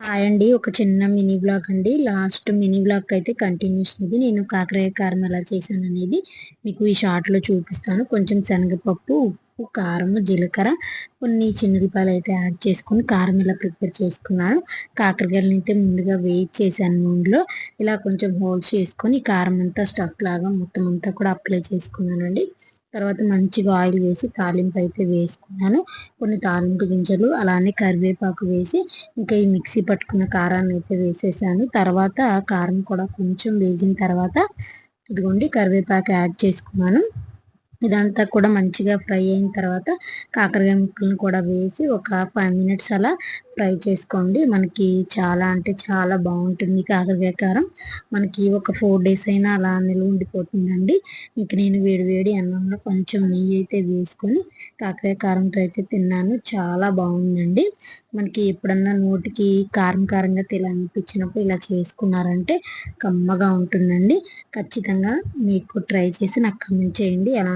Hi అండి. ఒక చిన్న మినీ వ్లాగ్ అండి. లాస్ట్ మినీ వ్లాగ్ అయితే కంటిన్యూషన్ ఇది. నేను కాకరకాయ కారం ఎలా చేశాననేది మీకు ఈ షార్ట్‌లో చూపిస్తాను. కొంచెం శనగపప్పు, ఉప్పు, కారము, జీలకర్ర, కొన్ని చిన్నుల్లిపాయలు అయితే యాడ్ చేసుకొని కారం ఇలా ప్రిపేర్ చేసుకున్నాను. కాకరకాయలను అయితే ముందుగా వేయించేసాను నూనెలో. ఇలా కొంచెం హోల్స్ చేసుకొని కారం అంతా స్టఫ్ లాగా మొత్తం అంతా కూడా అప్లై చేసుకున్నానండి. తర్వాత మంచిగా ఆయిల్ వేసి తాలింపు అయితే వేసుకున్నాను. కొన్ని తాలింపు గింజలు అలానే కరివేపాకు వేసి ఇంకా ఈ మిక్సీ పట్టుకున్న కారాన్ని అయితే వేసేసాను. తర్వాత కారం కూడా కొంచెం వేగిన తర్వాత ఇదిగోండి కరివేపాకు యాడ్ చేసుకున్నాను. ఇదంతా కూడా మంచిగా ఫ్రై అయిన తర్వాత కాకరకాయ ముక్కలను కూడా వేసి ఒక 5 మినిట్స్ అలా ఫ్రై చేసుకోండి. మనకి చాలా అంటే చాలా బాగుంటుంది కాకరకాయ కారం. మనకి ఒక 4 డేస్ అయినా అలా నిల్వ ఉండిపోతుందండి. ఇంక నేను వేడి వేడి అన్నంలో కొంచెం నెయ్యి అయితే వేసుకొని కాకరకాయ కారంతో అయితే తిన్నాను. చాలా బాగుందండి. మనకి ఎప్పుడన్నా నోటికి కారం కారంగా తినాలనిపించినప్పుడు ఇలా చేసుకున్నారంటే కమ్మగా ఉంటుందండి. ఖచ్చితంగా మీకు ట్రై చేసి నాకు కామెంట్ చేయండి ఎలా